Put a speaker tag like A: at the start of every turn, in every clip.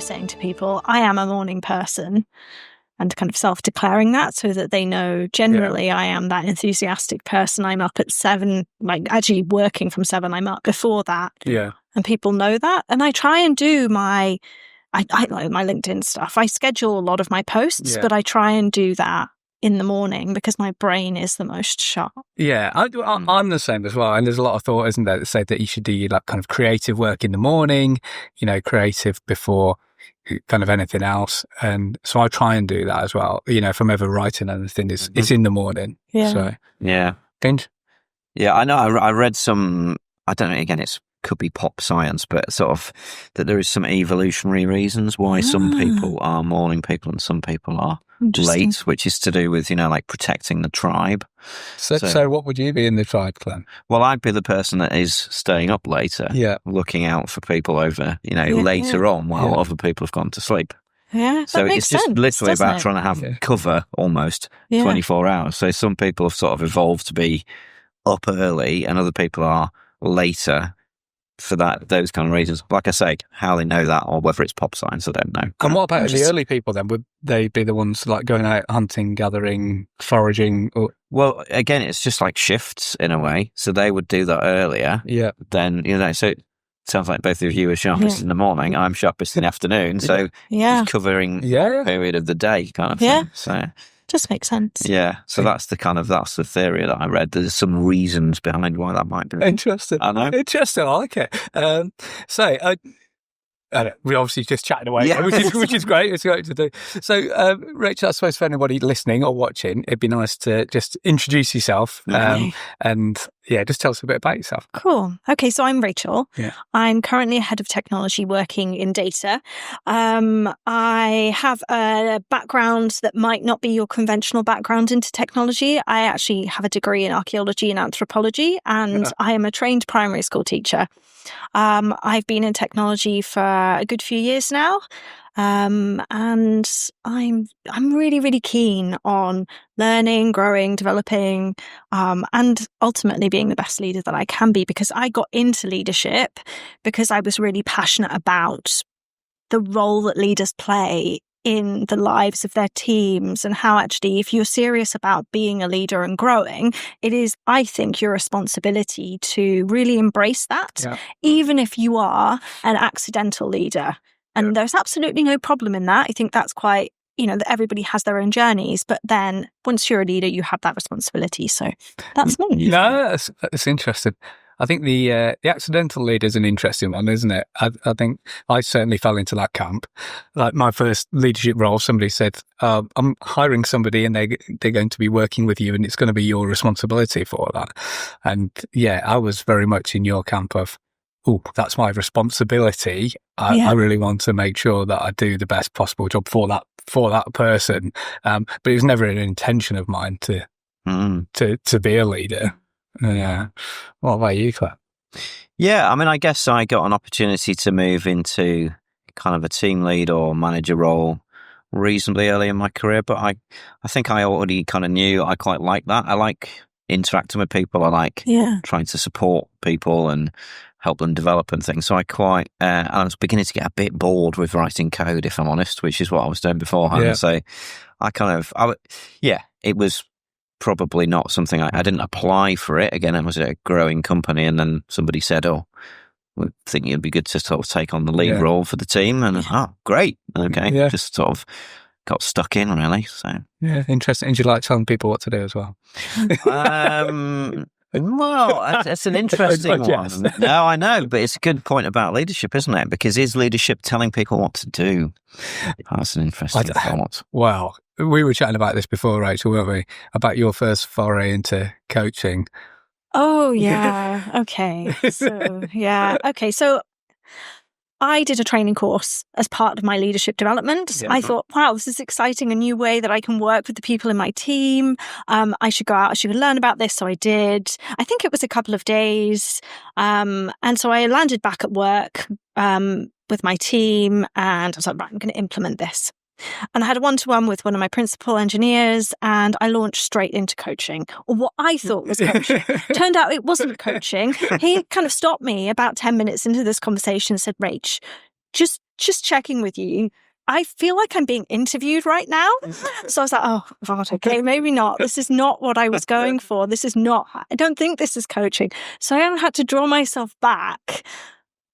A: saying to people, I am a morning person, and kind of self-declaring that so that they know generally I am that enthusiastic person. I'm up at 7, like actually working from 7, I'm up before that.
B: Yeah.
A: And people know that. And I try and do my LinkedIn stuff. I schedule a lot of my posts, but I try and do that in the morning because my brain is the most sharp.
B: Yeah, I'm the same as well. And there's a lot of thought, isn't there, that say that you should do like kind of creative work in the morning, creative before kind of anything else. And so I try and do that as well. If I'm ever writing anything, it's in the morning.
A: Yeah.
B: So,
C: yeah. Yeah, I know. I read some, I don't know, again, could be pop science, but sort of that there is some evolutionary reasons why some people are morning people and some people are late, which is to do with, like protecting the tribe.
B: So what would you be in the tribe, Clem?
C: Well, I'd be the person that is staying up later, looking out for people over, later on while other people have gone to sleep.
A: Yeah,
C: so
A: that makes
C: it's just
A: sense,
C: literally about
A: it?
C: trying to have cover almost 24 hours. So some people have sort of evolved to be up early and other people are later for those kind of reasons. Like I say, how they know that or whether it's pop science, I don't know.
B: And what about the early people then? Would they be the ones like going out hunting, gathering, foraging?
C: Well, again, it's just like shifts in a way. So they would do that earlier.
B: Yeah.
C: Then, so it sounds like both of you are sharpest in the morning. I'm sharpest in the afternoon. So it's covering a period of the day kind of thing. So
A: just makes sense.
C: Yeah. So that's the theory that I read. There's some reasons behind why that might be.
B: Interesting.
C: I know.
B: Interesting. I like it. We're obviously just chatting away, which is great. It's great to do. So, Rachel, I suppose for anybody listening or watching, it'd be nice to just introduce yourself and just tell us a bit about yourself.
A: Cool. Okay, so I'm Rachael.
B: Yeah.
A: I'm currently a head of technology working in data. I have a background that might not be your conventional background into technology. I actually have a degree in archaeology and anthropology, and I am a trained primary school teacher. I've been in technology for a good few years now. And I'm really, really keen on learning, growing, developing, and ultimately being the best leader that I can be, because I got into leadership because I was really passionate about the role that leaders play in the lives of their teams, and how actually, if you're serious about being a leader and growing, it is, I think, your responsibility to really embrace that, even if you are an accidental leader. And there's absolutely no problem in that. I think that's quite, that everybody has their own journeys. But then once you're a leader, you have that responsibility. So that's me.
B: No, that's interesting. I think the accidental leader is an interesting one, isn't it? I think I certainly fell into that camp. Like my first leadership role, somebody said, I'm hiring somebody and they're going to be working with you and it's going to be your responsibility for that. And I was very much in your camp of, that's my responsibility. I really want to make sure that I do the best possible job for that person. But it was never an intention of mine to be a leader. Yeah. What about you, Clem?
C: Yeah, I mean, I guess I got an opportunity to move into kind of a team lead or manager role reasonably early in my career, but I think I already kind of knew I quite like that. I like interacting with people. I like trying to support people and help them develop and things. So I was beginning to get a bit bored with writing code, if I'm honest, which is what I was doing beforehand. Yeah. So it was probably not something I didn't apply for it. Again, it was a growing company, and then somebody said, we think it'd be good to sort of take on the lead role for the team. And great. Okay. Just sort of got stuck in, really. So
B: interesting. And do you like telling people what to do as well?
C: Well, that's an interesting one. No, I know, but it's a good point about leadership, isn't it? Because is leadership telling people what to do? That's an interesting thought.
B: Well, we were chatting about this before, Rachel, weren't we? About your first foray into coaching.
A: Oh, yeah. Okay. So I did a training course as part of my leadership development. I thought, wow, this is exciting, a new way that I can work with the people in my team. I should go out, I should learn about this. So I did. I think it was a couple of days. And so I landed back at work with my team, and I was like, right, I'm going to implement this. And I had a one-to-one with one of my principal engineers, and I launched straight into coaching, or what I thought was coaching. Turned out it wasn't coaching. He kind of stopped me about 10 minutes into this conversation and said, Rach, just just checking with you. I feel like I'm being interviewed right now. So I was like, oh, God, okay, maybe not. This is not what I was going for. I don't think this is coaching. So I had to draw myself back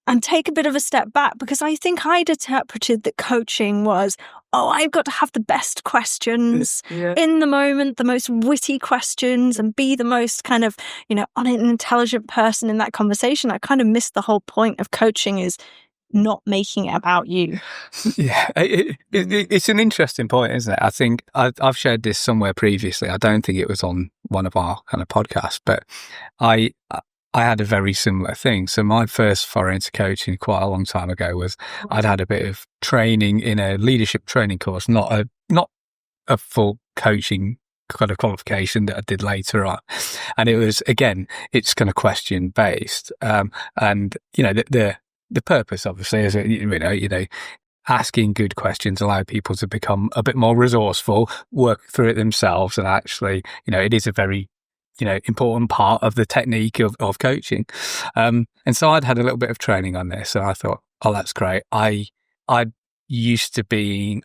A: and take a bit of a step back, because I think I'd interpreted that coaching was, I've got to have the best questions in the moment, the most witty questions, and be the most kind of, unintelligent person in that conversation. I kind of missed the whole point of coaching, is not making it about you.
B: Yeah, it's an interesting point, isn't it? I think I've shared this somewhere previously. I don't think it was on one of our kind of podcasts, but I had a very similar thing. So my first foray into coaching quite a long time ago was I'd had a bit of training in a leadership training course, not a full coaching kind of qualification that I did later on. And it was, again, it's kind of question based. And, the purpose, obviously, is, asking good questions allow people to become a bit more resourceful, work through it themselves. And actually, it is a very, important part of the technique of coaching. And so I'd had a little bit of training on this, and I thought, that's great. I was used to being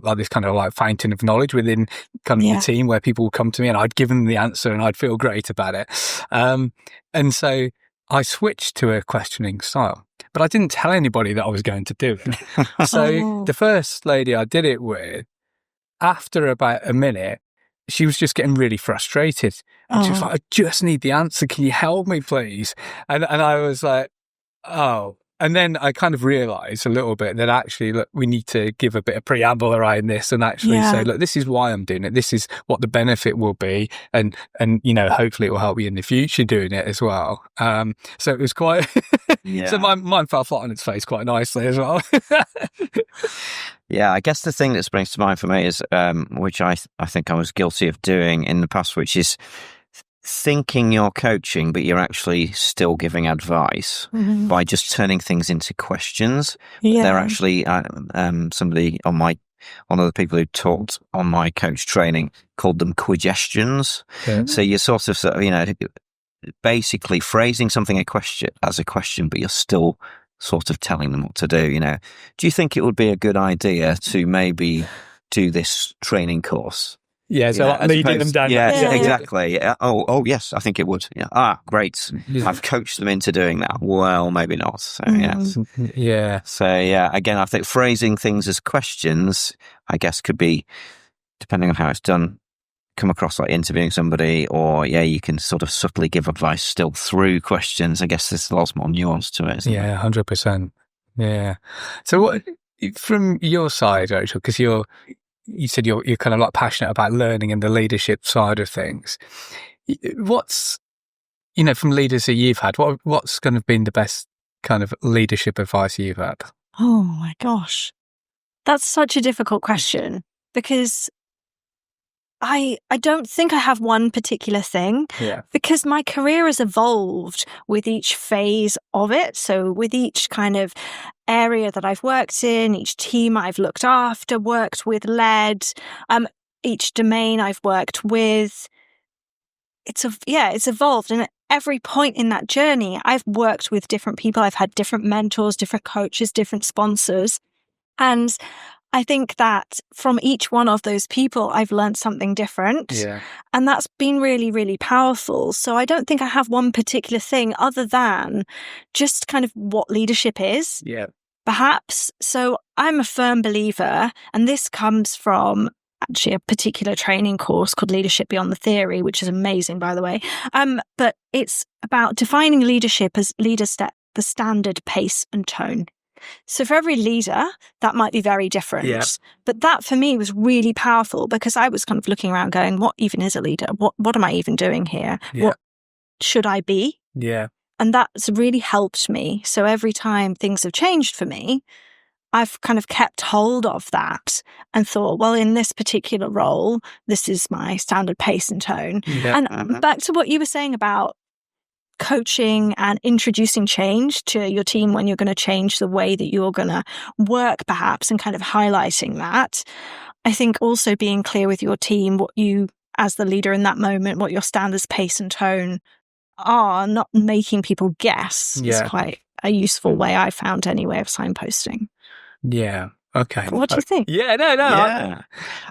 B: like this kind of like fountain of knowledge within kind of the team, where people would come to me and I'd give them the answer and I'd feel great about it. And so I switched to a questioning style, but I didn't tell anybody that I was going to do it. So the first lady I did it with, after about a minute, she was just getting really frustrated. And she was like, I just need the answer. Can you help me, please? And I was like, oh. And then I kind of realised a little bit that actually, look, we need to give a bit of preamble around this and actually say, look, this is why I'm doing it. This is what the benefit will be. And hopefully it will help you in the future doing it as well. So it was quite, so mine fell flat on its face quite nicely as well.
C: Yeah, I guess the thing that springs to mind for me is, which I think I was guilty of doing in the past, which is thinking you're coaching, but you're actually still giving advice by just turning things into questions.
A: Yeah.
C: They're actually somebody on one of the people who taught on my coach training called them quagestions. Yeah. So you're sort of, basically phrasing something as a question, but you're still sort of telling them what to do. Do you think it would be a good idea to maybe do this training course?
B: Yeah, so leading them down.
C: Yeah, exactly. Oh, yes, I think it would. Yeah. Great. I've coached them into doing that. Well, maybe not. So,
B: yeah.
C: So, again, I think phrasing things as questions, I guess, could be, depending on how it's done, come across like interviewing somebody, or, you can sort of subtly give advice still through questions. I guess there's lots more nuance to it, isn't there?
B: Yeah, 100%. Yeah. So what, from your side, Rachel, because you said you're kind of like passionate about learning and the leadership side of things. What's, from leaders that you've had, what's kind of been the best kind of leadership advice you've had?
A: Oh my gosh. That's such a difficult question, because I don't think I have one particular thing, because my career has evolved with each phase of it. So with each kind of area that I've worked in, each team I've looked after, worked with, led, each domain I've worked with, it's evolved. And at every point in that journey, I've worked with different people. I've had different mentors, different coaches, different sponsors. And I think that from each one of those people, I've learned something different. Yeah. And that's been really, really powerful. So I don't think I have one particular thing other than just kind of what leadership is.
B: Yeah.
A: Perhaps. So I'm a firm believer, and this comes from actually a particular training course called Leadership Beyond the Theory, which is amazing, by the way. But it's about defining leadership as leaders set the standard pace and tone. So for every leader, that might be very different. Yeah. But that for me was really powerful, because I was kind of looking around going, what even is a leader? What am I even doing here? Yeah. What should I be?
B: Yeah.
A: And that's really helped me. So every time things have changed for me, I've kind of kept hold of that and thought, well, in this particular role, this is my standard pace and tone. Yeah. And back to what you were saying about coaching and introducing change to your team when you're going to change the way that you're going to work, perhaps, and kind of highlighting that. I think also being clear with your team what you, as the leader in that moment, what your standards, pace and tone are, not making people guess, is quite a useful way I found anyway of signposting.
B: Yeah. Okay.
A: But what do you think?
B: Yeah. No.
C: Yeah.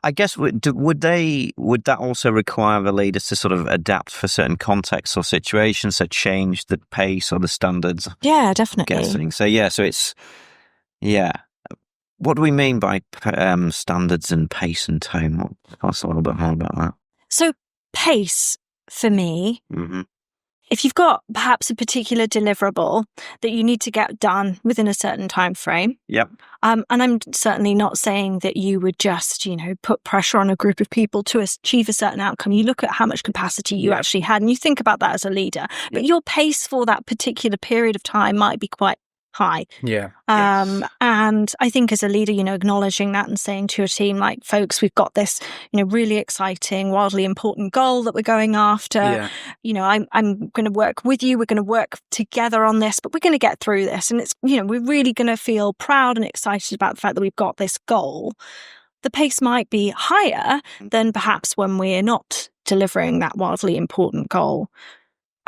C: I guess would that also require the leaders to sort of adapt for certain contexts or situations, so change the pace or the standards?
A: Yeah,
C: I'm
A: definitely.
C: guessing. So it's What do we mean by standards and pace and tone? Tell us a little bit more about that.
A: So pace for me.
C: Mm-hmm.
A: If you've got perhaps a particular deliverable that you need to get done within a certain time frame,
C: Yep.
A: and I'm certainly not saying that you would just, put pressure on a group of people to achieve a certain outcome. You look at how much capacity you actually had, and you think about that as a leader. But your pace for that particular period of time might be quite high.
B: Yeah.
A: And I think as a leader, acknowledging that and saying to your team, like, folks, we've got this, really exciting, wildly important goal that we're going after.
B: Yeah.
A: I'm going to work with you. We're going to work together on this, but we're going to get through this. And it's, we're really going to feel proud and excited about the fact that we've got this goal. The pace might be higher than perhaps when we're not delivering that wildly important goal.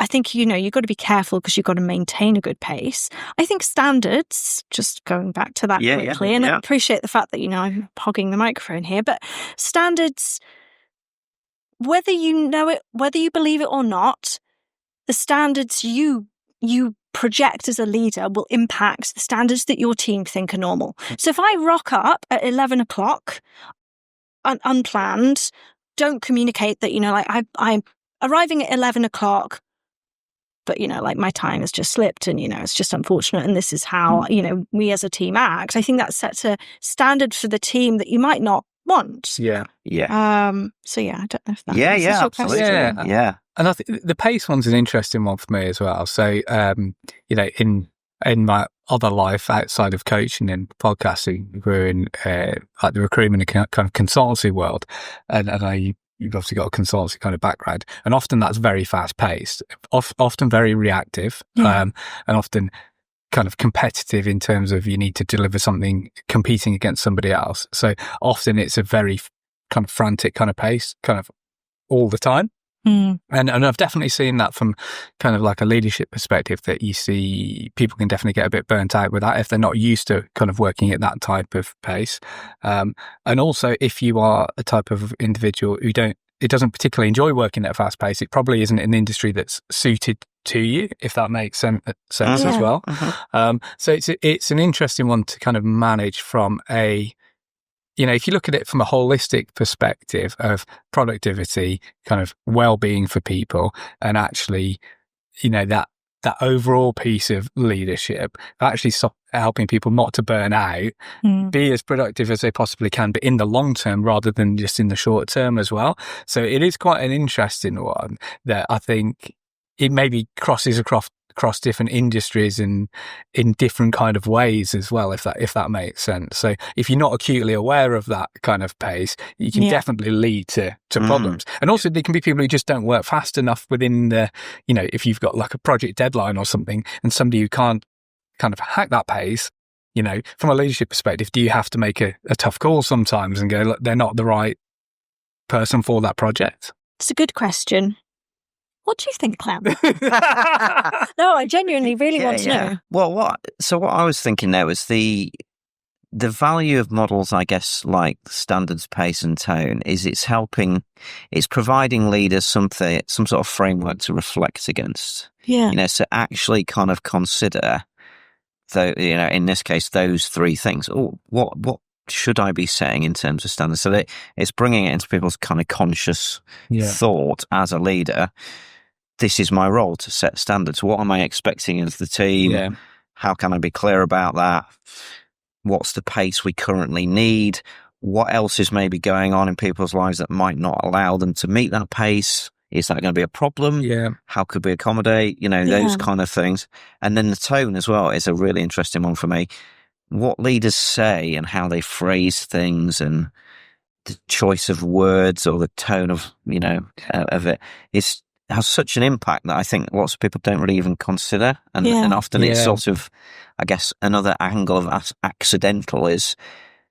A: I think, you've got to be careful because you've got to maintain a good pace. I think standards, just going back to that quickly, and I appreciate the fact that, I'm hogging the microphone here, but standards, whether you know it, whether you believe it or not, the standards you project as a leader will impact the standards that your team think are normal. So if I rock up at 11 o'clock, unplanned, don't communicate that, I'm arriving at 11 o'clock, but, my time has just slipped and, it's just unfortunate. And this is how, we as a team act. I think that sets a standard for the team that you might not want.
B: Yeah.
C: Yeah.
A: So, I don't know if that
C: absolutely. Yeah.
B: And I think the pace one's an interesting one for me as well. So, in my other life outside of coaching and podcasting, we're in like the recruitment and kind of consultancy world. And you've obviously got a consultancy kind of background, and often that's very fast paced, often very reactive, and often kind of competitive in terms of you need to deliver something competing against somebody else. So often it's a very kind of frantic kind of pace, kind of all the time. And I've definitely seen that from kind of like a leadership perspective, that you see people can definitely get a bit burnt out with that if they're not used to kind of working at that type of pace. And also, if you are a type of individual who doesn't particularly enjoy working at a fast pace, it probably isn't an industry that's suited to you, if that makes sense as well. So it's an interesting one to kind of manage from a, if you look at it from a holistic perspective of productivity, kind of well-being for people, and actually, that overall piece of leadership, actually helping people not to burn out, be as productive as they possibly can, but in the long term rather than just in the short term as well. So it is quite an interesting one that I think it maybe crosses across different industries and in different kind of ways as well, if that makes sense. So if you're not acutely aware of that kind of pace, you can definitely lead to problems. And also there can be people who just don't work fast enough within the, if you've got like a project deadline or something and somebody who can't kind of hack that pace, from a leadership perspective, do you have to make a tough call sometimes and go, look, they're not the right person for that project?
A: It's a good question. What do you think, Clem? No, I genuinely really want to know.
C: Well, what I was thinking there was the value of models, I guess, like standards, pace and tone, is it's providing leaders some sort of framework to reflect against. Yeah. So actually kind of consider, in this case, those three things. Oh, what should I be saying in terms of standards? So that it's bringing it into people's kind of conscious thought as a leader. This is my role to set standards. What am I expecting of the team? Yeah. How can I be clear about that? What's the pace we currently need? What else is maybe going on in people's lives that might not allow them to meet that pace? Is that going to be a problem? Yeah. How could we accommodate? Those kind of things. And then the tone as well is a really interesting one for me. What leaders say and how they phrase things and the choice of words or the tone of, of it has such an impact that I think lots of people don't really even consider. And often it's sort of, I guess, another angle of accidental is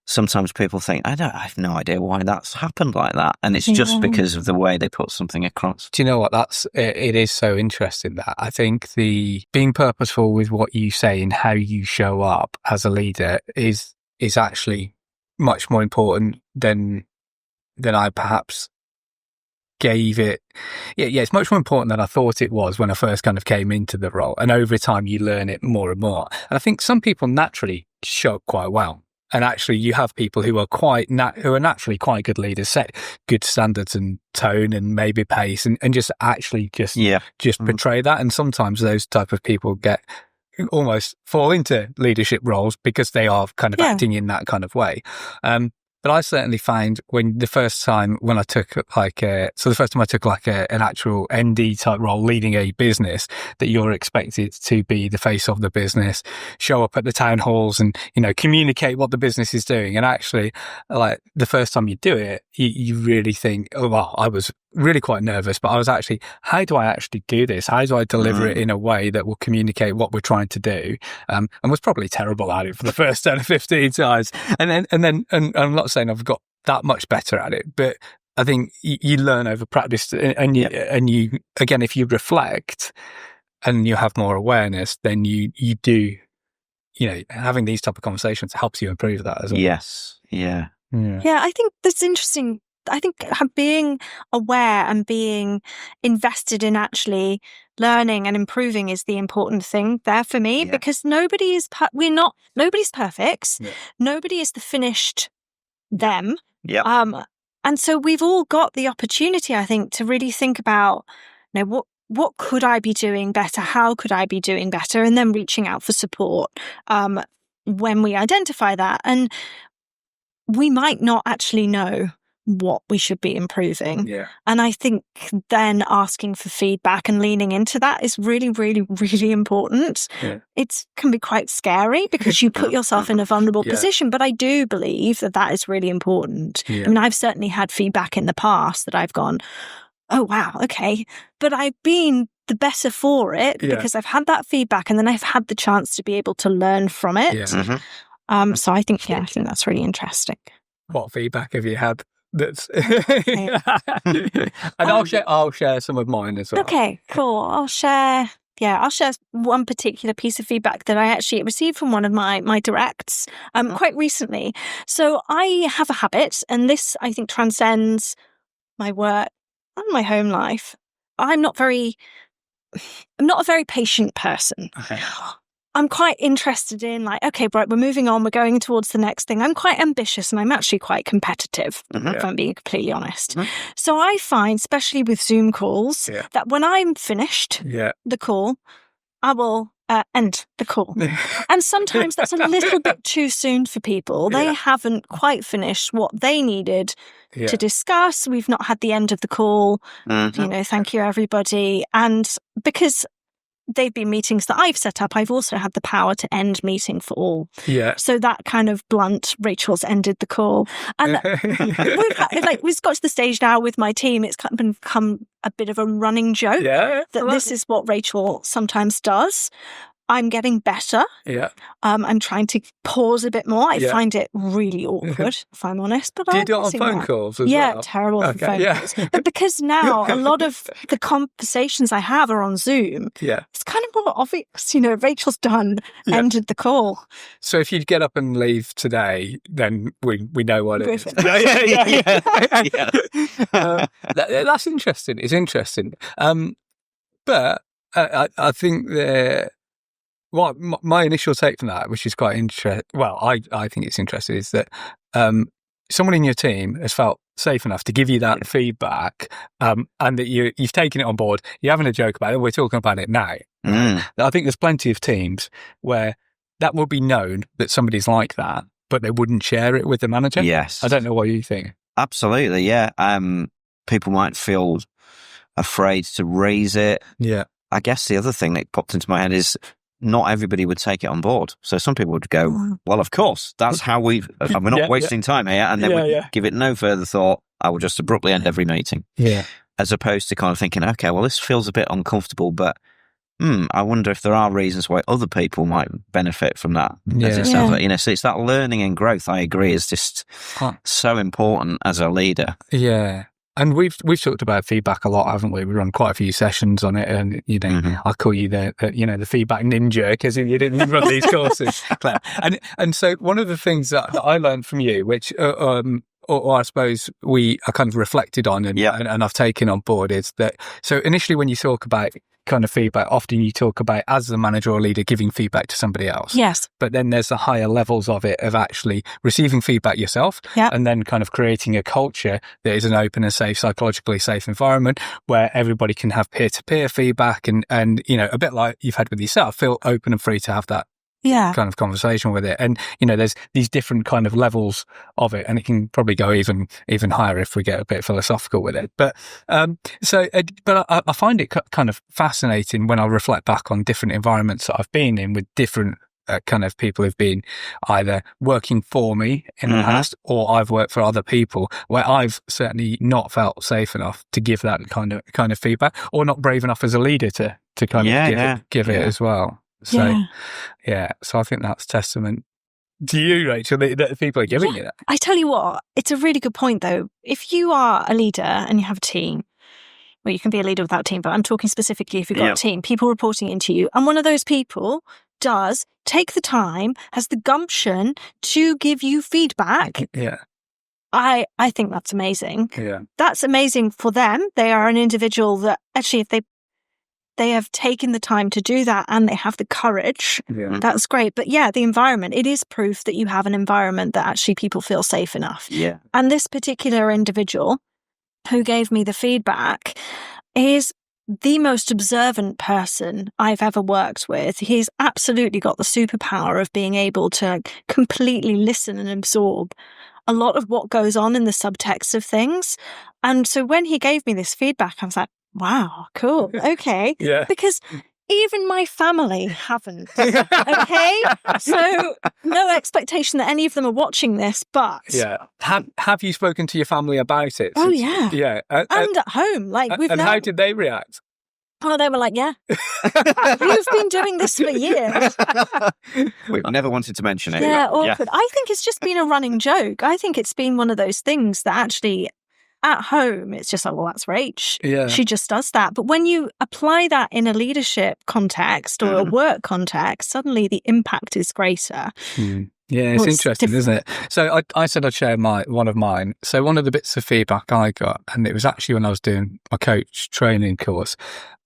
C: sometimes people think, I have no idea why that's happened like that. And it's just because of the way they put something across.
B: Do you know what? It is so interesting that I think the being purposeful with what you say and how you show up as a leader is actually much more important than I perhaps gave it. Yeah, it's much more important than I thought it was when I first kind of came into the role. And over time, you learn it more and more. And I think some people naturally show up quite well. And actually, you have people who are who are naturally quite good leaders, set good standards and tone and maybe pace, and just actually portray that. And sometimes those type of people almost fall into leadership roles because they are kind of acting in that kind of way. But I certainly find the first time I took an actual ND type role leading a business, that you're expected to be the face of the business, show up at the town halls and, communicate what the business is doing. And actually, like, the first time you do it, you really think, oh, well, I was really quite nervous, but I was actually, how do I actually do this? How do I deliver it in a way that will communicate what we're trying to do? And was probably terrible at it for the first 10 or 15 times. And I'm not saying I've got that much better at it, but I think you learn over practice, and you again, if you reflect and you have more awareness, then you do, having these type of conversations helps you improve that as well.
C: Yes. Yeah.
A: Yeah, I think that's interesting. I think being aware and being invested in actually learning and improving is the important thing there for me, because nobody's perfect. Yeah. Nobody is the finished them.
C: Yeah.
A: And so we've all got the opportunity, I think, to really think about, what could I be doing better? How could I be doing better? And then reaching out for support when we identify that. And we might not actually know what we should be improving.
B: Yeah.
A: And I think then asking for feedback and leaning into that is really, really, really important.
B: Yeah.
A: It can be quite scary because you put yourself in a vulnerable position, but I do believe that is really important.
B: Yeah.
A: I mean, I've certainly had feedback in the past that I've gone, oh, wow, okay. But I've been the better for it because I've had that feedback and then I've had the chance to be able to learn from it.
B: Yeah.
C: Mm-hmm.
A: So I think that's really interesting.
B: What feedback have you had? That's and I'll share some of mine as well.
A: Okay, cool. I'll share one particular piece of feedback that I actually received from one of my directs quite recently. So I have a habit, and this I think transcends my work and my home life. I'm not a very patient person.
B: Okay.
A: I'm quite interested in, like, okay, right, we're moving on, we're going towards the next thing. I'm quite ambitious and I'm actually quite competitive, if I'm being completely honest. Mm-hmm. So I find, especially with Zoom calls, that when I'm finished the call, I will end the call. And sometimes that's a little bit too soon for people. They haven't quite finished what they needed to discuss. We've not had the end of the call. Mm-hmm. Thank you, everybody. And because they've been meetings that I've set up, I've also had the power to end meeting for all.
B: Yeah.
A: So that kind of blunt, Rachel's ended the call. And we've got to the stage now with my team, it's kind of become a bit of a running joke that this is what Rachel sometimes does. I'm getting better.
B: Yeah.
A: I'm trying to pause a bit more. I find it really awkward, if I'm honest. But
B: do you do it on phone calls as well?
A: Yeah, terrible for phone calls. But because now a lot of the conversations I have are on Zoom, it's kind of more obvious. Rachel's done, ended the call.
B: So if you'd get up and leave today, then we know what it is. That's interesting. It's interesting. But I think well, my initial take from that, which is quite interesting, I think it's interesting, is that someone in your team has felt safe enough to give you that feedback, and that you've taken it on board. You're having a joke about it. We're talking about it now. I think there's plenty of teams where that will be known that somebody's like that, but they wouldn't share it with the manager.
C: Yes.
B: I don't know what you think.
C: Absolutely, yeah. People might feel afraid to raise it.
B: Yeah.
C: I guess the other thing that popped into my head is not everybody would take it on board. So some people would go, well, of course, that's how we're not wasting time here. And then we give it no further thought. I will just abruptly end every meeting.
B: Yeah.
C: As opposed to kind of thinking, okay, well, this feels a bit uncomfortable, but I wonder if there are reasons why other people might benefit from that. As it sounds like, so it's that learning and growth, I agree, is just so important as a leader.
B: Yeah. And we've talked about feedback a lot, haven't we? We run quite a few sessions on it, and I call you the feedback ninja because you didn't run these courses, Clem. And so one of the things that I learned from you, which or I suppose I kind of reflected on and I've taken on board, is that so initially when you talk about kind of feedback, often you talk about as the manager or leader giving feedback to somebody else.
A: Yes.
B: But then there's the higher levels of it of actually receiving feedback yourself and then kind of creating a culture that is an open and safe, psychologically safe environment where everybody can have peer-to-peer feedback and a bit like you've had with yourself, feel open and free to have that kind of conversation with it. And, there's these different kind of levels of it, and it can probably go even higher if we get a bit philosophical with it. But I find it kind of fascinating when I reflect back on different environments that I've been in with different kind of people who've been either working for me in the past or I've worked for other people where I've certainly not felt safe enough to give that kind of feedback, or not brave enough as a leader to kind of give it as well. So, so I think that's testament to you, Rachel, that people are giving you that.
A: I tell you what, it's a really good point, though. If you are a leader and you have a team, well, you can be a leader without a team, but I'm talking specifically if you've got a team, people reporting into you, and one of those people does take the time, has the gumption to give you feedback.
B: Yeah.
A: I think that's amazing.
B: Yeah.
A: That's amazing for them. They are an individual that actually, if they have taken the time to do that and they have the courage. Yeah. That's great. But the environment, it is proof that you have an environment that actually people feel safe enough.
C: Yeah.
A: And this particular individual who gave me the feedback is the most observant person I've ever worked with. He's absolutely got the superpower of being able to completely listen and absorb a lot of what goes on in the subtext of things. And so when he gave me this feedback, I was like, wow, cool. Okay.
B: Yeah.
A: Because even my family haven't. Okay. So no expectation that any of them are watching this, but.
B: Yeah. Have you spoken to your family about it?
A: Oh, yeah.
B: Yeah.
A: And at home.
B: How did they react?
A: Oh, they were like, yeah. You've been doing this for years.
C: We've never wanted to mention it.
A: Yeah, awkward. Yeah. I think it's just been a running joke. I think it's been one of those things that actually at home, it's just like, well, that's Rach.
B: Yeah.
A: She just does that. But when you apply that in a leadership context or a work context, suddenly the impact is greater.
B: Yeah, it's interesting, isn't it? So I said I'd share one of mine. So one of the bits of feedback I got, and it was actually when I was doing my coach training course,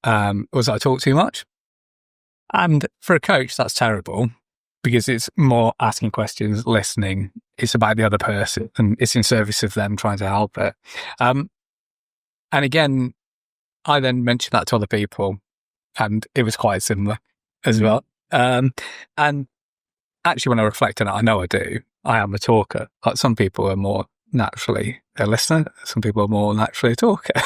B: was that I talk too much. And for a coach, that's terrible because it's more asking questions, listening. It's about the other person and it's in service of them trying to help it. And again, I then mentioned that to other people and it was quite similar as well. And actually, when I reflect on it, I know I do. I am a talker. Like some people are more naturally a listener. Some people are more naturally a talker.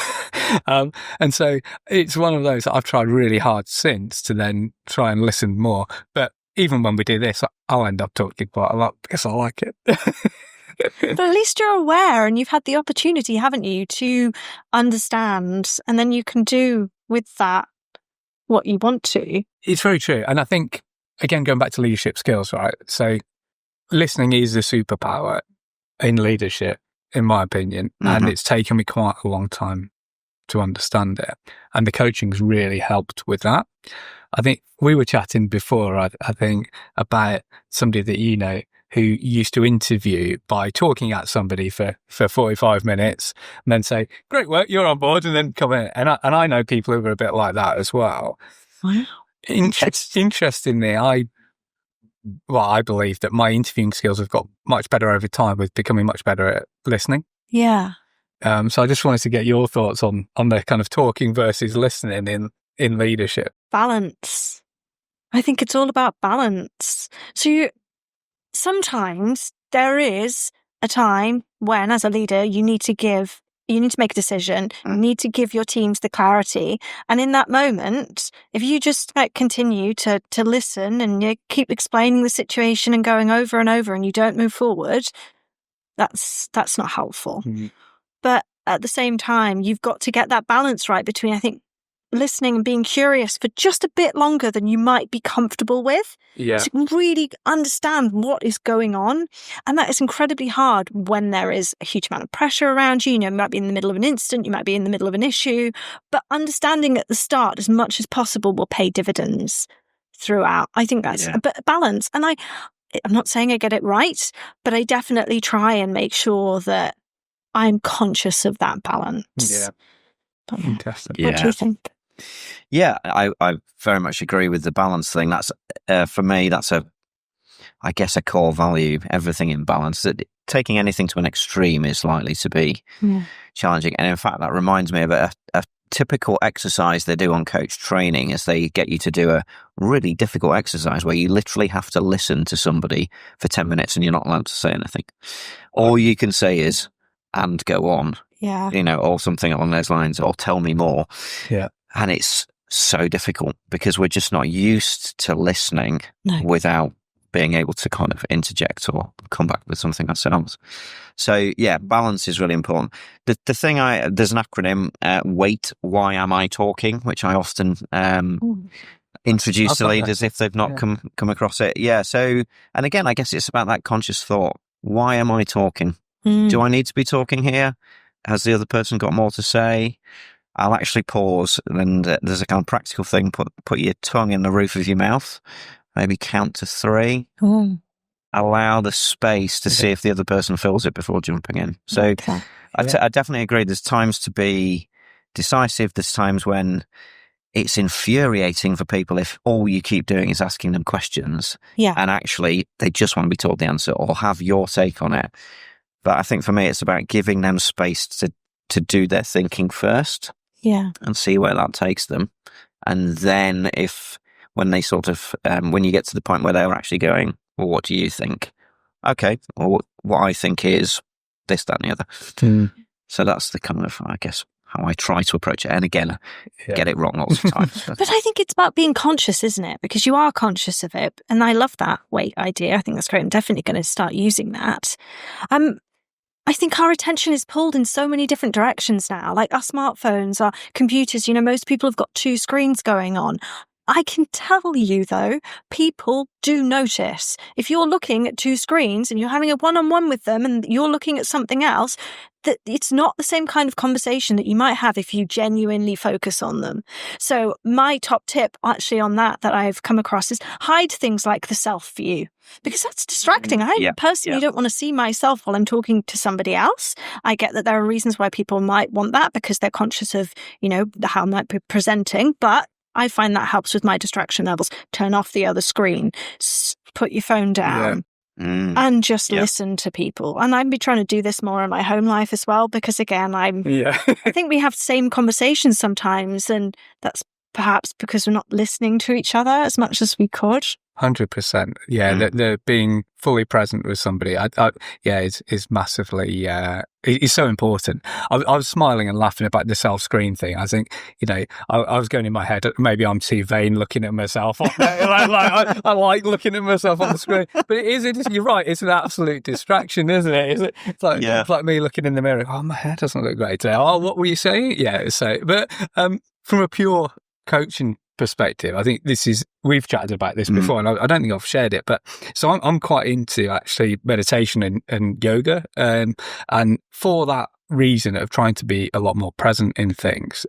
B: And so it's one of those that I've tried really hard since to then try and listen more. But even when we do this, I'll end up talking quite a lot because I like it.
A: But at least you're aware and you've had the opportunity, haven't you, to understand, and then you can do with that what you want to.
B: It's very true. And I think, again, going back to leadership skills, right? So listening is a superpower in leadership, in my opinion. And it's taken me quite a long time to understand it. And the coaching's really helped with that. I think we were chatting before, I think, about somebody that you know who used to interview by talking at somebody for 45 minutes and then say, great work, you're on board, and then come in. And I know people who are a bit like that as well.
A: Wow.
B: Interestingly, I believe that my interviewing skills have got much better over time with becoming much better at listening.
A: Yeah.
B: So I just wanted to get your thoughts on the kind of talking versus listening in leadership.
A: Balance. I think it's all about balance. So sometimes there is a time when, as a leader, you need to make a decision. You need to give your teams the clarity. And in that moment, if you just continue to listen and you keep explaining the situation and going over and over and you don't move forward, that's not helpful. Mm-hmm. But at the same time, you've got to get that balance right between, I think, listening and being curious for just a bit longer than you might be comfortable with to really understand what is going on. And that is incredibly hard when there is a huge amount of pressure around you. You might be in the middle of an incident, you might be in the middle of an issue, but understanding at the start as much as possible will pay dividends throughout. I think that's a balance. And I'm not saying I get it right, but I definitely try and make sure that I'm conscious of that balance.
B: Yeah. Fantastic.
A: What do you think?
C: Yeah, I very much agree with the balance thing. That's for me, that's I guess a core value, everything in balance. That taking anything to an extreme is likely to be challenging. And in fact, that reminds me of a typical exercise they do on coach training is they get you to do a really difficult exercise where you literally have to listen to somebody for 10 minutes and you're not allowed to say anything. All you can say is, and go on.
A: Yeah.
C: Or something along those lines, or tell me more.
B: Yeah.
C: And it's so difficult because we're just not used to listening without being able to kind of interject or come back with something ourselves. So yeah, balance is really important. The thing there's an acronym, WAIT, why am I talking, which I often introduce to leaders if they've not come across it. Yeah. So, and again, I guess it's about that conscious thought. Why am I talking? Do I need to be talking here? Has the other person got more to say? I'll actually pause, and there's a kind of practical thing. Put your tongue in the roof of your mouth. Maybe count to 3. Allow the space to see if the other person feels it before jumping in. So I definitely agree. There's times to be decisive. There's times when it's infuriating for people if all you keep doing is asking them questions.
A: Yeah.
C: And actually they just want to be told the answer or have your take on it. But I think for me, it's about giving them space to do their thinking first.
A: Yeah.
C: And see where that takes them. And then when they sort of, when you get to the point where they're actually going, well, what do you think? Okay, well, what I think is this, that, and the other. So that's the kind of, I guess, how I try to approach it. And again, get it wrong lots of times.
A: But I think it's about being conscious, isn't it? Because you are conscious of it. And I love that WAIT idea. I think that's great. I'm definitely going to start using that. I think our attention is pulled in so many different directions now, like our smartphones, our computers. Most people have got 2 screens going on. I can tell you, though, people do notice. If you're looking at 2 screens and you're having a one-on-one with them and you're looking at something else, that it's not the same kind of conversation that you might have if you genuinely focus on them. So my top tip actually on that I've come across is hide things like the self view, because that's distracting. I personally don't want to see myself while I'm talking to somebody else. I get that there are reasons why people might want that because they're conscious of, how I might be presenting, but I find that helps with my distraction levels. Turn off the other screen, put your phone down, and just listen to people. And I've been trying to do this more in my home life as well, because again, I think we have the same conversations sometimes, and that's perhaps because we're not listening to each other as much as we could.
B: 100%. Yeah, the being fully present with somebody, is massively, it's so important. I was smiling and laughing about the self-screen thing. I think, I was going in my head, maybe I'm too vain looking at myself. I like looking at myself on the screen. But you're right, it's an absolute distraction, isn't it? It's like me looking in the mirror, oh, my hair doesn't look great today. Oh, what were you saying? Yeah, but from a pure coaching perspective, I think we've chatted about this before, and I don't think I've shared it, but so I'm quite into actually meditation and yoga, and for that reason of trying to be a lot more present in things.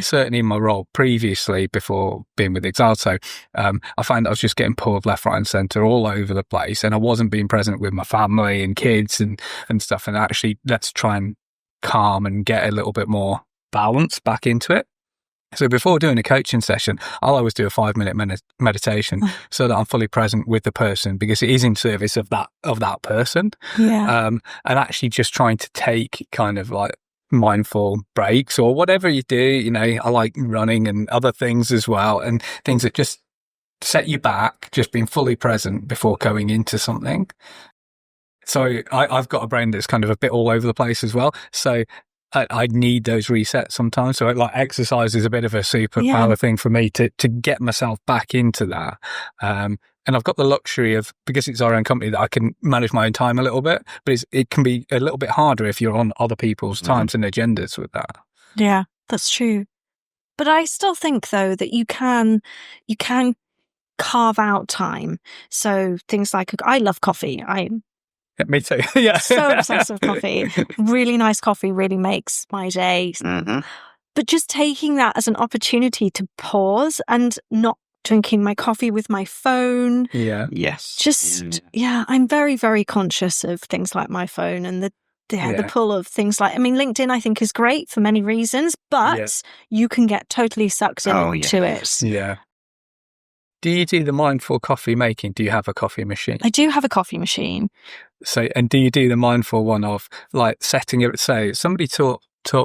B: Certainly in my role previously, before being with Exalto, I found I was just getting pulled left, right and centre all over the place, and I wasn't being present with my family and kids and stuff, and actually let's try and calm and get a little bit more balance back into it. So before doing a coaching session, I'll always do a 5-minute meditation so that I'm fully present with the person, because it is in service of that person. Yeah. And actually just trying to take kind of like mindful breaks or whatever you do. I like running and other things as well, and things that just set you back, just being fully present before going into something. So I've got a brain that's kind of a bit all over the place as well. So I need those resets sometimes. So like exercise is a bit of a superpower thing for me to get myself back into that. And I've got the luxury of, because it's our own company, that I can manage my own time a little bit, but it can be a little bit harder if you're on other people's times and agendas with that.
A: Yeah, that's true. But I still think, though, that you can carve out time. So things like, I love coffee. I'm
B: Me too. Yeah.
A: so obsessed with coffee. Really nice coffee really makes my day.
C: Mm-hmm.
A: But just taking that as an opportunity to pause and not drinking my coffee with my phone.
B: Yeah.
C: Yes.
A: Just, I'm very, very conscious of things like my phone and the pull of things like, LinkedIn I think is great for many reasons, but you can get totally sucked into it.
B: Yeah. Do you do the mindful coffee making? Do you have a coffee machine?
A: I do have a coffee machine.
B: So, and do you do the mindful one of like setting it? So somebody taught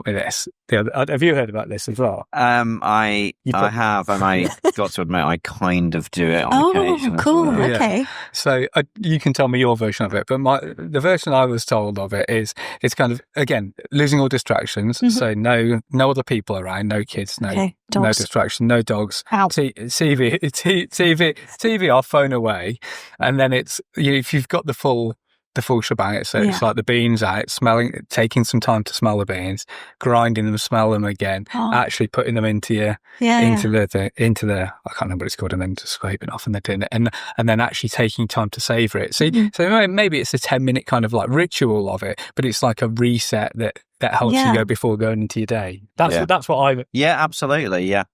B: me this. Have you heard about this as well?
C: I have, and I got to admit, I kind of do it on occasion.
A: Oh, cool.
C: Well.
A: Okay.
B: So you can tell me your version of it, but the version I was told of it is it's kind of, again, losing all distractions. Mm-hmm. So no other people around, no kids, no distraction, no dogs. TV off, phone away, and then it's if you've got the full shebang. It's like the beans out, taking some time to smell the beans, grinding them, smell them again, actually putting them into the I can't remember what it's called, and then just scraping off and then doing it, and then actually taking time to savor it. So maybe it's a 10-minute kind of like ritual of it, but it's like a reset that helps you go before going into your day. That's what I.
C: Yeah, absolutely. Yeah.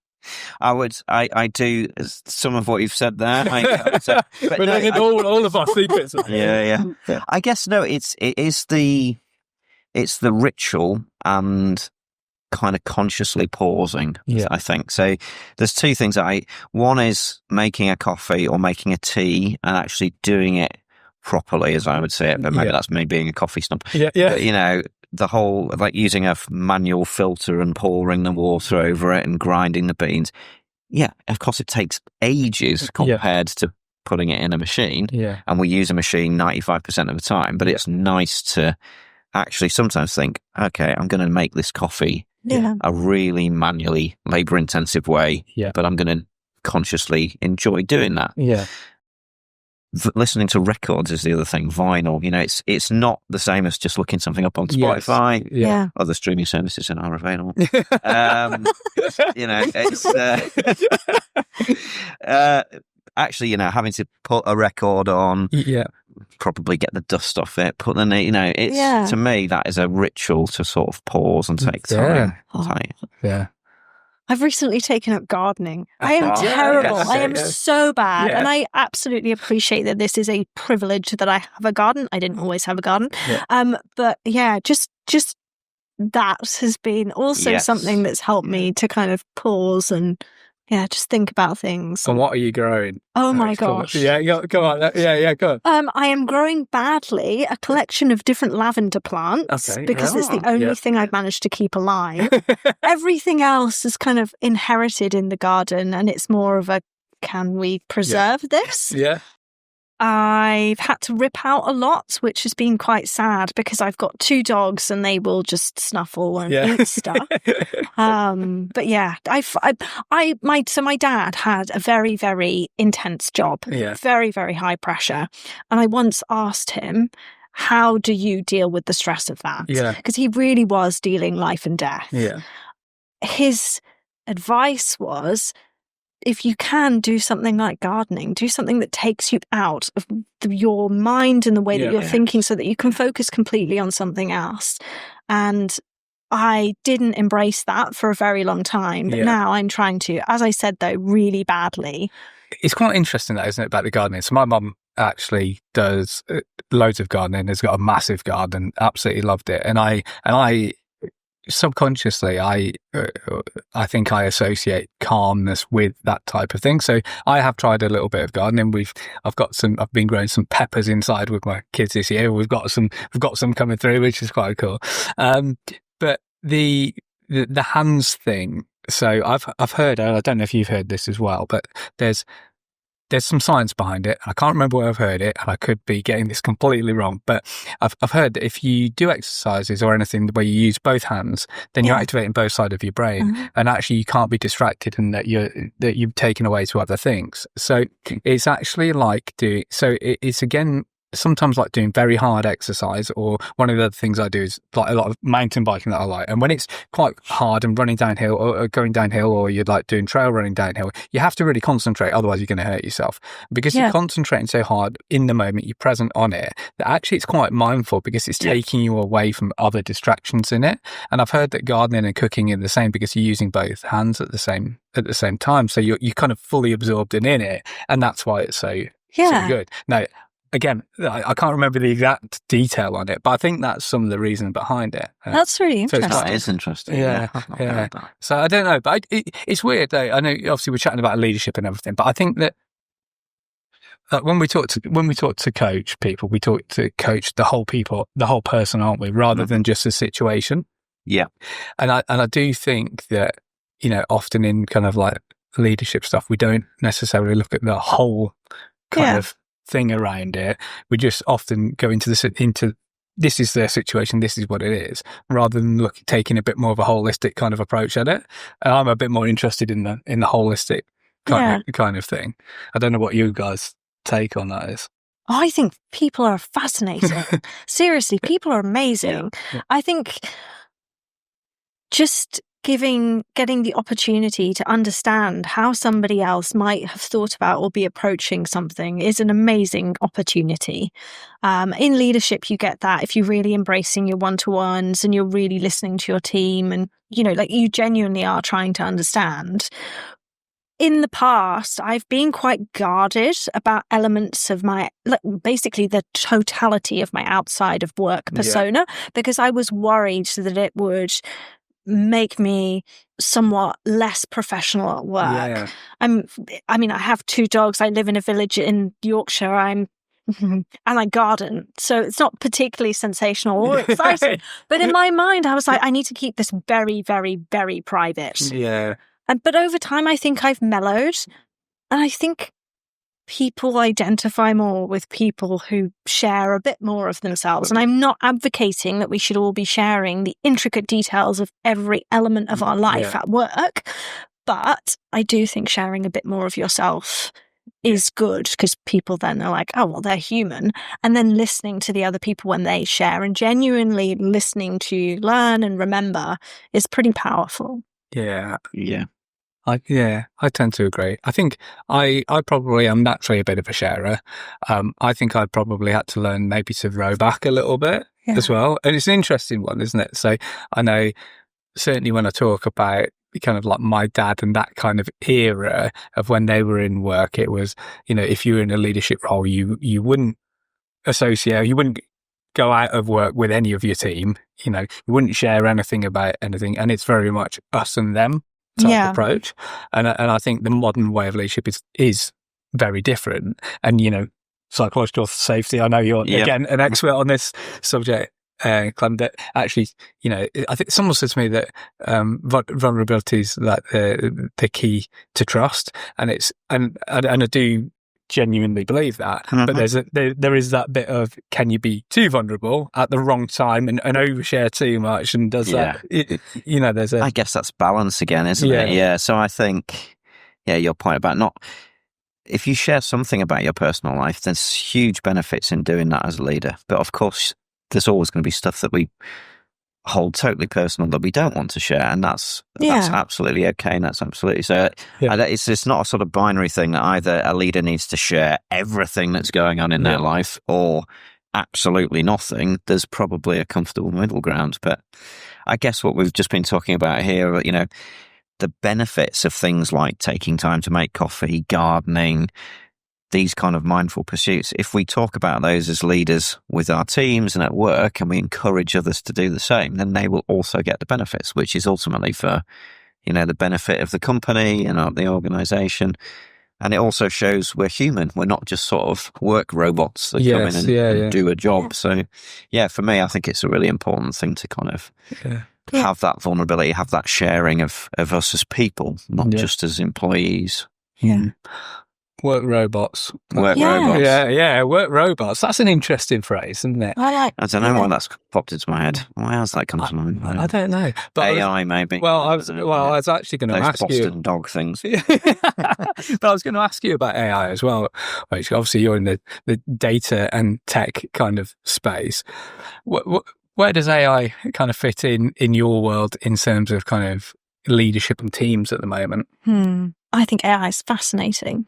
C: I do some of what you've said there.
B: But all of our secrets.
C: Yeah. I guess it is the ritual and kind of consciously pausing. Yeah. I think so. There's two things one is making a coffee or making a tea and actually doing it properly, as I would say it. But maybe that's me being a coffee snob.
B: Yeah.
C: But, the whole, like using a manual filter and pouring the water over it and grinding the beans. Yeah, of course it takes ages compared to putting it in a machine.
B: Yeah. And
C: we use a machine 95% of the time, but it's nice to actually sometimes think, okay, I'm going to make this coffee a really manually labor-intensive way, but I'm going to consciously enjoy doing that.
B: Yeah.
C: Listening to records is the other thing. Vinyl, it's not the same as just looking something up on Spotify.
B: Yes.
C: Other streaming services that are available. Actually, having to put a record on, probably get the dust off it, put the, to me that is a ritual to sort of pause and take time.
B: Yeah.
A: I've recently taken up gardening. I am terrible. I am so bad. Yeah. And I absolutely appreciate that this is a privilege that I have a garden. I didn't always have a garden. Yeah. But just that has been also something that's helped me to kind of pause and just think about things.
B: And what are you growing?
A: Oh my gosh.
B: Yeah, go on. Yeah, go on.
A: I am growing badly a collection of different lavender plants because it's the only thing I've managed to keep alive. Everything else is kind of inherited in the garden and it's more of a, can we preserve this?
B: Yeah.
A: I've had to rip out a lot, which has been quite sad because I've got 2 dogs and they will just snuffle and eat stuff. But my dad had a very, very intense job, very, very high pressure. And I once asked him, how do you deal with the stress of that? Because he really was dealing life and death.
B: Yeah.
A: His advice was, if you can do something like gardening, do something that takes you out of your mind and the way that you're thinking so that you can focus completely on something else. And I didn't embrace that for a very long time, but now I'm trying to, as I said, though, really badly.
B: It's quite interesting, that, isn't it, about the gardening? So my mum actually does loads of gardening, has got a massive garden, absolutely loved it. And I subconsciously, I think I associate calmness with that type of thing. So I have tried a little bit of gardening. I've been growing some peppers inside with my kids this year. We've got some coming through, which is quite cool. But the hands thing. So I've heard, I don't know if you've heard this as well, but there's some science behind it. I can't remember where I've heard it, and I could be getting this completely wrong, but I've heard that if you do exercises or anything where you use both hands, then you're activating both sides of your brain, and actually you can't be distracted, and that you've taken away to other things. So it's actually like it's again sometimes like doing very hard exercise, or one of the other things I do is like a lot of mountain biking that I like. And when it's quite hard and running downhill or going downhill, or you're like doing trail running downhill, you have to really concentrate, otherwise you're going to hurt yourself. Because you're concentrating so hard in the moment, you're present on it, that actually it's quite mindful, because it's taking you away from other distractions in it. And I've heard that gardening and cooking are the same, because you're using both hands at the same time. So you're kind of fully absorbed in it. And that's why it's so good. Now, again, I can't remember the exact detail on it, but I think that's some of the reason behind it.
A: That's really interesting.
C: That is interesting.
B: Yeah. So I don't know, but it's weird though. I know obviously we're chatting about leadership and everything, but I think that when we talk to coach people, we talk to coach the whole person, aren't we? Rather than just a situation.
C: Yeah.
B: And I do think that, you know, often in kind of like leadership stuff, we don't necessarily look at the whole kind of thing around it. We just often go into this is their situation, this is what it is, rather than taking a bit more of a holistic kind of approach at it. And I'm a bit more interested in the holistic kind of thing. I don't know what you guys' take on that is.
A: I think people are fascinating. Seriously, people are amazing.
B: Yeah.
A: I think just getting the opportunity to understand how somebody else might have thought about or be approaching something is an amazing opportunity. In leadership, you get that if you're really embracing your one-to-ones and you're really listening to your team, and, you know, like you genuinely are trying to understand. In the past, I've been quite guarded about elements of basically the totality of my outside of work persona, because I was worried that it would make me somewhat less professional at work. I mean, I have 2 dogs. I live in a village in Yorkshire. And I garden. So it's not particularly sensational or exciting. But in my mind, I was like, I need to keep this very, very, very private.
B: Yeah.
A: But over time, I think I've mellowed. And I think people identify more with people who share a bit more of themselves. And I'm not advocating that we should all be sharing the intricate details of every element of our life at work. But I do think sharing a bit more of yourself is good, because people then are like, oh, well, they're human. And then listening to the other people when they share and genuinely listening to learn and remember is pretty powerful.
B: Yeah.
C: Yeah.
B: I tend to agree. I think I probably am naturally a bit of a sharer. I think I probably had to learn maybe to row back a little bit as well. And it's an interesting one, isn't it? So I know certainly when I talk about kind of like my dad and that kind of era of when they were in work, it was, you know, if you were in a leadership role, you wouldn't associate, you wouldn't go out of work with any of your team, you know, you wouldn't share anything about anything. And it's very much us and them type approach. And I think the modern way of leadership is very different. And, you know, psychological safety, I know you're, again, an expert on this subject, Clem, that actually, you know, I think someone said to me that vulnerability is like the key to trust. And I do genuinely believe that, but there is that bit of, can you be too vulnerable at the wrong time and overshare too much, and does that you know, there's I
C: guess that's balance again, isn't it? So I think your point about not, if you share something about your personal life, there's huge benefits in doing that as a leader, but of course there's always going to be stuff that we hold totally personal that we don't want to share, and that's absolutely okay, and that's absolutely so. It's not a sort of binary thing that either a leader needs to share everything that's going on in their life or absolutely nothing. There's probably a comfortable middle ground. But I guess what we've just been talking about here, you know, the benefits of things like taking time to make coffee, gardening, these kind of mindful pursuits, if we talk about those as leaders with our teams and at work, and we encourage others to do the same, then they will also get the benefits, which is ultimately for, you know, the benefit of the company and of the organization. And it also shows we're human. We're not just sort of work robots that come in and do a job. So, for me, I think it's a really important thing to kind of have that vulnerability, have that sharing of us as people, not just as employees.
B: Work robots.
C: Work
A: Yeah.
C: robots.
B: Yeah, work robots. That's an interesting phrase, isn't it?
A: I
C: don't know why that's popped into my head. Why has that come to mind?
B: I don't know. But
C: AI, maybe.
B: I was actually going to ask you.
C: Those Boston dog things.
B: But I was going to ask you about AI as well. Which obviously you're in the data and tech kind of space. Where does AI kind of fit in your world in terms of kind of leadership and teams at the moment?
A: I think AI is fascinating.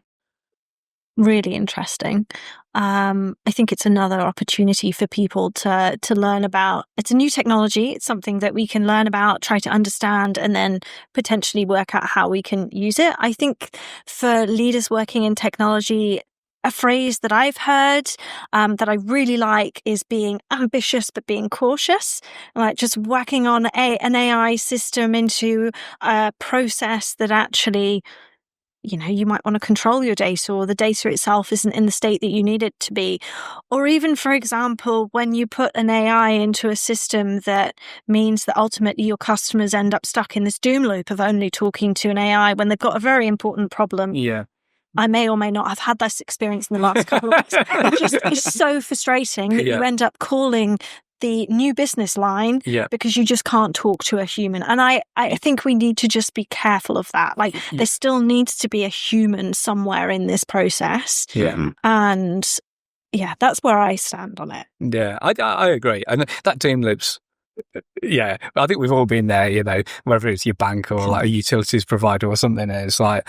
A: Really interesting. I think it's another opportunity for people to learn about. It's a new technology. It's something that we can learn about, try to understand, and then potentially work out how we can use it. I think for leaders working in technology, a phrase that I've heard that I really like is being ambitious but being cautious. Like just whacking on an AI system into a process that actually, you might want to control your data, or the data itself isn't in the state that you need it to be. Or even, for example, when you put an AI into a system that means that ultimately your customers end up stuck in this doom loop of only talking to an AI when they've got a very important problem.
B: Yeah.
A: I may or may not have had this experience in the last couple of weeks. It's so frustrating that you end up calling the new business line because you just can't talk to a human. And I think we need to just be careful of that. Like there still needs to be a human somewhere in this process.
B: Yeah.
A: And that's where I stand on it.
B: Yeah, I agree. And that doom loops, I think we've all been there, whether it's your bank or like a utilities provider or something. And it's like,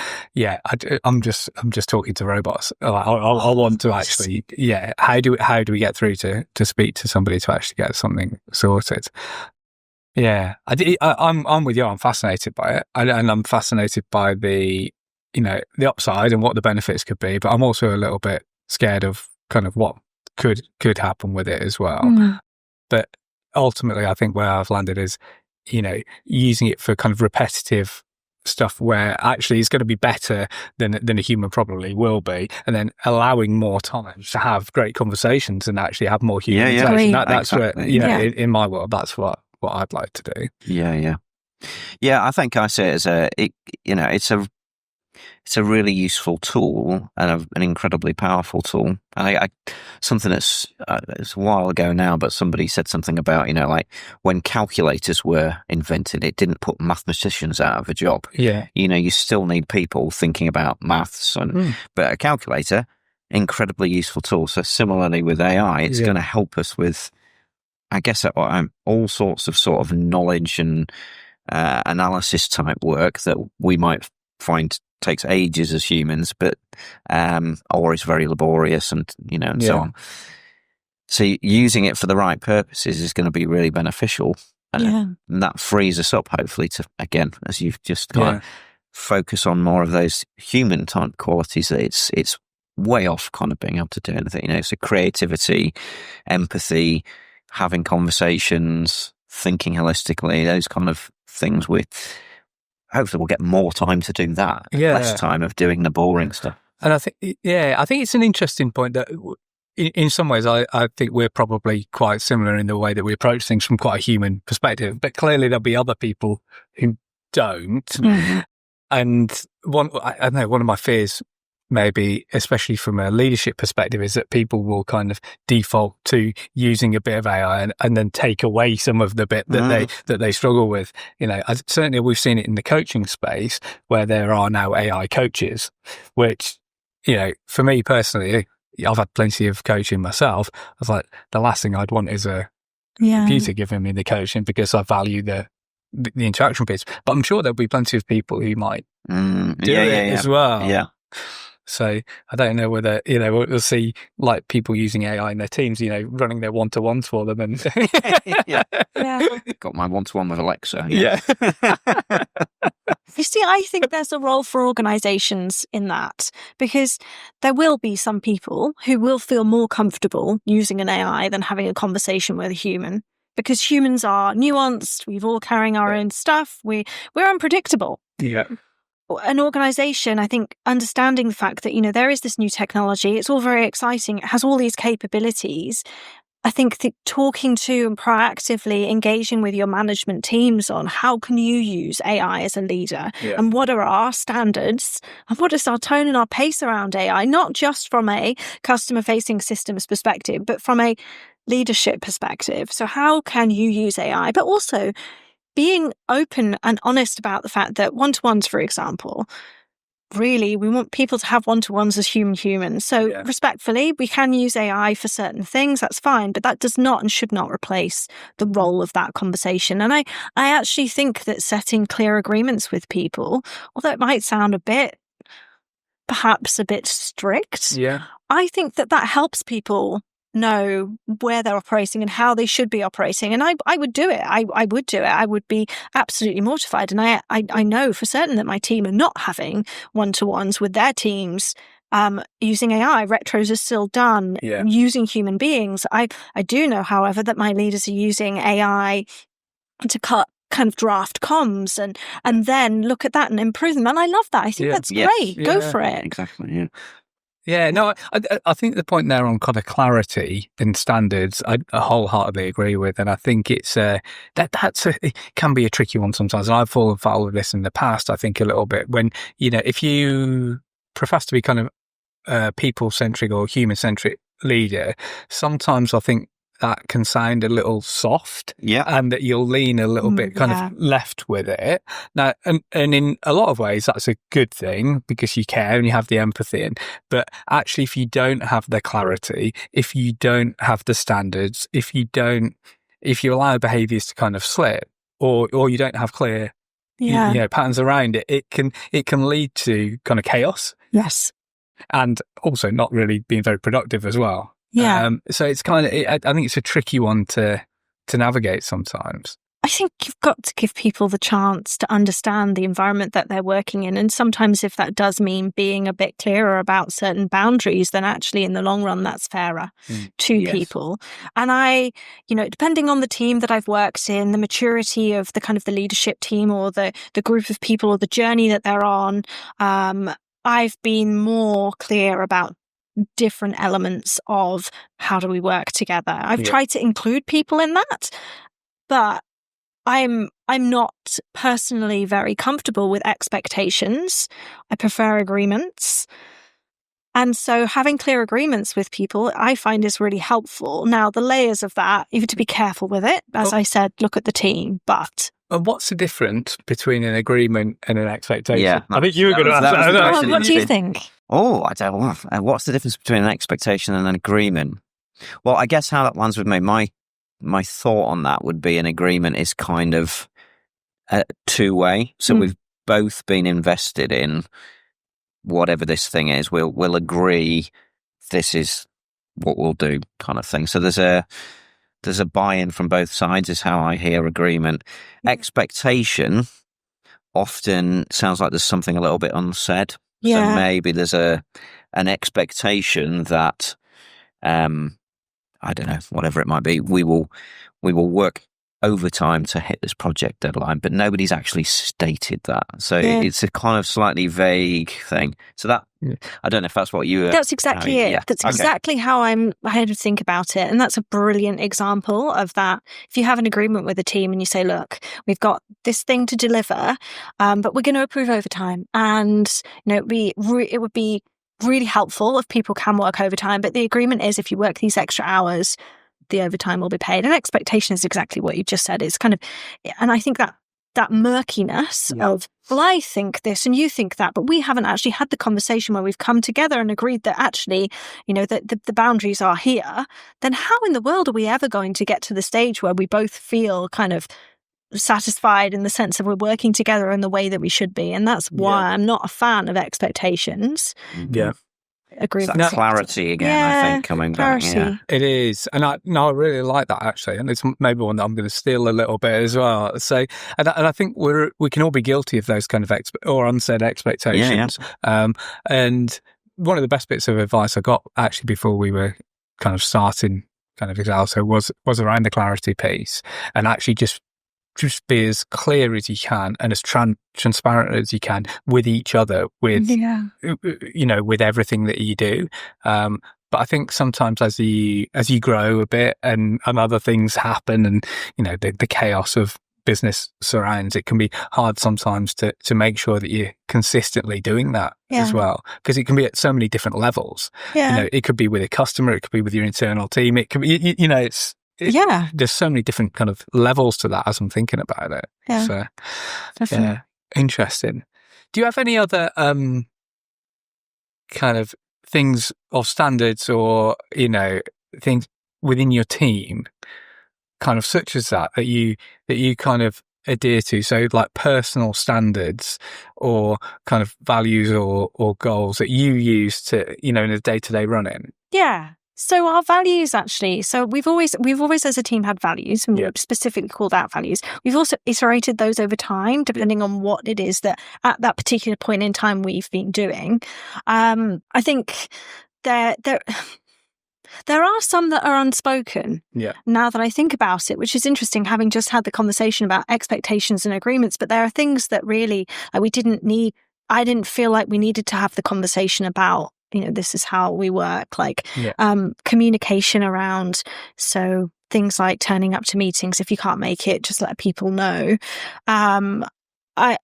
B: I'm just talking to robots. Like, I want to actually, how do we get through to speak to somebody to actually get something sorted? Yeah, I'm with you. I'm fascinated by it, and I'm fascinated by the upside and what the benefits could be. But I'm also a little bit scared of kind of what could happen with it as well. But ultimately, I think where I've landed is, using it for kind of repetitive stuff where actually it's going to be better than a human probably will be, and then allowing more time to have great conversations and actually have more human interaction. That's exactly. Where, in my world, that's what I'd like to do.
C: Yeah. I think I see it as it's a really useful tool and an incredibly powerful tool. And something it's a while ago now, but somebody said something about, like when calculators were invented, it didn't put mathematicians out of a job.
B: Yeah.
C: You still need people thinking about maths, but a calculator, incredibly useful tool. So similarly with AI, it's going to help us with, I guess, all sorts of sort of knowledge and analysis type work that we might find takes ages as humans, but or is very laborious and so on. So using it for the right purposes is going to be really beneficial, and that frees us up hopefully to, again, as you've just got, focus on more of those human type qualities that it's way off kind of being able to do anything. So creativity, empathy, having conversations, thinking holistically, those kind of things. Hopefully we'll get more time to do that. Less time of doing the boring stuff.
B: And I think it's an interesting point that in some ways I think we're probably quite similar in the way that we approach things from quite a human perspective, but clearly there'll be other people who don't. Mm-hmm. And one of my fears, maybe, especially from a leadership perspective, is that people will kind of default to using a bit of AI and then take away some of the bit that they struggle with. Certainly we've seen it in the coaching space where there are now AI coaches, which, for me personally, I've had plenty of coaching myself. I was like, the last thing I'd want is a computer giving me the coaching, because I value the interaction piece. But I'm sure there'll be plenty of people who might do it as well.
C: Yeah.
B: So I don't know whether, we'll see like people using AI in their teams, running their one-to-ones for them. And
C: Got my one-to-one with Alexa.
B: Yeah.
A: You see, I think there's a role for organisations in that, because there will be some people who will feel more comfortable using an AI than having a conversation with a human, because humans are nuanced. We've all carrying our own stuff. We're unpredictable.
B: Yeah.
A: An organisation, I think, understanding the fact that, there is this new technology, it's all very exciting, it has all these capabilities, I think talking to and proactively engaging with your management teams on how can you use AI as a leader, and what are our standards and what is our tone and our pace around AI, not just from a customer-facing systems perspective, but from a leadership perspective. So how can you use AI? But also being open and honest about the fact that one-to-ones, for example, really, we want people to have one-to-ones as humans. So respectfully, we can use AI for certain things, that's fine, but that does not and should not replace the role of that conversation. And I actually think that setting clear agreements with people, although it might sound perhaps a bit strict, I think that helps people know where they're operating and how they should be operating. And I would do it. I would do it. I would be absolutely mortified. And I know for certain that my team are not having one-to-ones with their teams using AI. Retros are still done using human beings. I do know, however, that my leaders are using AI to kind of draft comms and then look at that and improve them. And I love that. I think that's great. Go for it.
C: Exactly.
B: Yeah, no, I think the point there on kind of clarity and standards, I wholeheartedly agree with, and I think it's it can be a tricky one sometimes. And I've fallen foul of this in the past. I think a little bit when if you profess to be kind of people centric or human centric leader, sometimes I think that can sound a little soft, and that you'll lean a little bit kind of left with it. Now, and in a lot of ways, that's a good thing because you care and you have the empathy. But actually, if you don't have the clarity, if you don't have the standards, if you allow behaviours to kind of slip, or you don't have clear, patterns around it, it can lead to kind of chaos.
A: Yes,
B: and also not really being very productive as well. So it's kind of, I think it's a tricky one to navigate sometimes.
A: I think you've got to give people the chance to understand the environment that they're working in. And sometimes if that does mean being a bit clearer about certain boundaries, then actually in the long run, that's fairer to people. And I, depending on the team that I've worked in, the maturity of the kind of the leadership team or the group of people or the journey that they're on, I've been more clear about different elements of how do we work together. I've tried to include people in that, but I'm not personally very comfortable with expectations. I prefer agreements. And so having clear agreements with people, I find is really helpful. Now, the layers of that, you have to be careful with it. As I said, look at the team, but...
B: And what's the difference between an agreement and an expectation?
C: Yeah,
B: I think you were going to answer that.
A: What do you think?
C: Oh, I don't know. What's the difference between an expectation and an agreement? Well, I guess how that lands with me, my thought on that would be an agreement is kind of two-way. So we've both been invested in whatever this thing is. We'll agree this is what we'll do, kind of thing. So there's a buy-in from both sides is how I hear agreement. Expectation often sounds like there's something a little bit unsaid. So maybe there's an expectation that, I don't know, whatever it might be, we will work overtime to hit this project deadline, but nobody's actually stated that. So it's a kind of slightly vague thing. So that, I don't know if that's what you...
A: That's exactly it. Yeah. That's exactly how I had to think about it. And that's a brilliant example of that. If you have an agreement with a team and you say, look, we've got this thing to deliver, but we're going to approve overtime. And, it would be really helpful if people can work overtime. But the agreement is if you work these extra hours, the overtime will be paid. And expectation is exactly what you just said. It's kind of, and I think that murkiness of, well, I think this and you think that, but we haven't actually had the conversation where we've come together and agreed that actually, that the boundaries are here, then how in the world are we ever going to get to the stage where we both feel kind of satisfied in the sense of we're working together in the way that we should be? And that's why I'm not a fan of expectations. Agree with
C: that clarity again, I think, coming back. Yeah.
B: It is. And I really like that, actually. And it's maybe one that I'm going to steal a little bit as well. So, and I think we can all be guilty of those kind of or unsaid expectations. And one of the best bits of advice I got actually before we were kind of starting kind of Exalto was around the clarity piece, and actually just be as clear as you can and as transparent as you can with each other, with with everything that you do. But I think sometimes as you grow a bit and other things happen and, the chaos of business surrounds, it can be hard sometimes to make sure that you're consistently doing that as well. Because it can be at so many different levels.
A: Yeah.
B: It could be with a customer, it could be with your internal team. It could be, there's so many different kind of levels to that as I'm thinking about it.
A: Yeah.
B: So,
A: Definitely.
B: interesting. Do you have any other, kind of things or standards or things within your team kind of such as that you kind of adhere to, so like personal standards or kind of values or goals that you use to in a day-to-day running?
A: So our values, actually, so we've always as a team had values, and we've specifically called out values. We've also iterated those over time, depending on what it is that at that particular point in time we've been doing. I think there are some that are unspoken. Now that I think about it, which is interesting, having just had the conversation about expectations and agreements, but there are things that really I didn't feel like we needed to have the conversation about, this is how we work, communication around. So things like turning up to meetings. If you can't make it, just let people know. I'm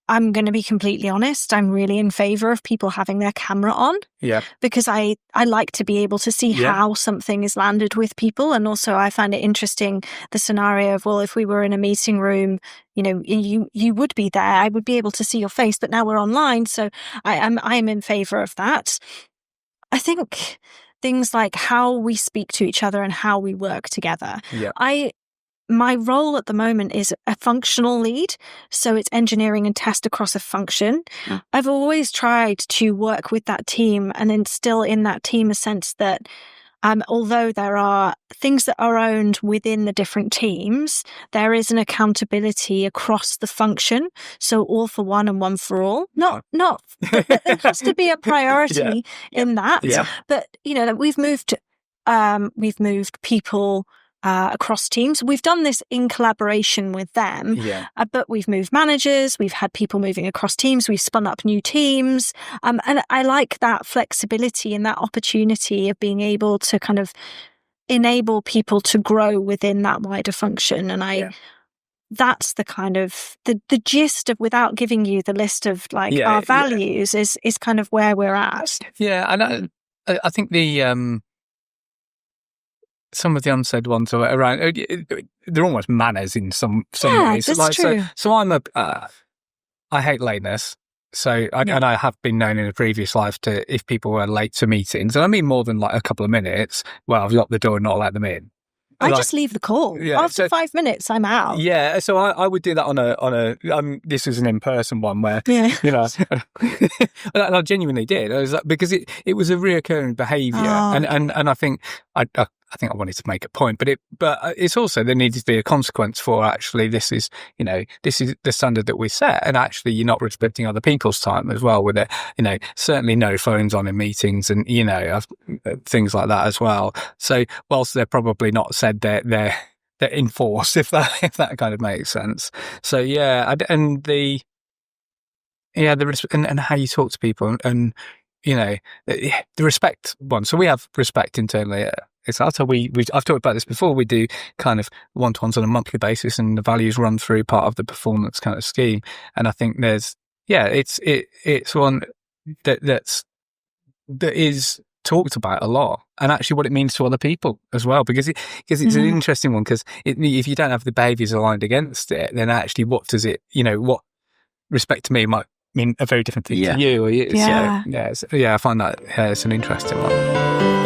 A: going to be completely honest. I'm really in favor of people having their camera on. Because I like to be able to see how something is landed with people. And also I find it interesting, the scenario of, well, if we were in a meeting room, you would be there. I would be able to see your face, but now we're online. So I am in favor of that. I think things like how we speak to each other and how we work together. My role at the moment is a functional lead, so it's engineering and test across a function. I've always tried to work with that team and instill in that team a sense that although there are things that are owned within the different teams, there is an accountability across the function. So all for one and one for all. Not there has to be a priority in that. But we've moved people across teams. We've done this in collaboration with them, but we've moved managers, we've had people moving across teams, we've spun up new teams. And I like that flexibility and that opportunity of being able to kind of enable people to grow within that wider function. And that's the kind of the gist of, without giving you the list of our values, is kind of where we're at.
B: And I think the some of the unsaid ones are around, they're almost manners in some ways.
A: That's true.
B: So I'm I hate lateness. So and I have been known in a previous life to, if people were late to meetings, and I mean more than like a couple of minutes, well, I've locked the door and not let them in.
A: I just leave the call. After 5 minutes, I'm out.
B: So I would do that on a this was an in-person one where, and I genuinely did. I was like, because it was a reoccurring behaviour, and I think I think I wanted to make a point, but it's also, there needed to be a consequence for, actually, this is the standard that we set, and actually you're not respecting other people's time as well with it. Certainly no phones on in meetings, and things like that as well. So whilst they're probably not said, they're enforced, if that kind of makes sense. So and the and how you talk to people, and the respect one. So we have respect internally. It's I've talked about this before. We do kind of one-to-ones on a monthly basis, and the values run through part of the performance kind of scheme. And I think there's it's one that is talked about a lot, and actually what it means to other people as well, because it's an interesting one, because if you don't have the behaviours aligned against it, then actually what does it, what respect to me might mean a very different thing to you. Or you. So, I find that it's an interesting one.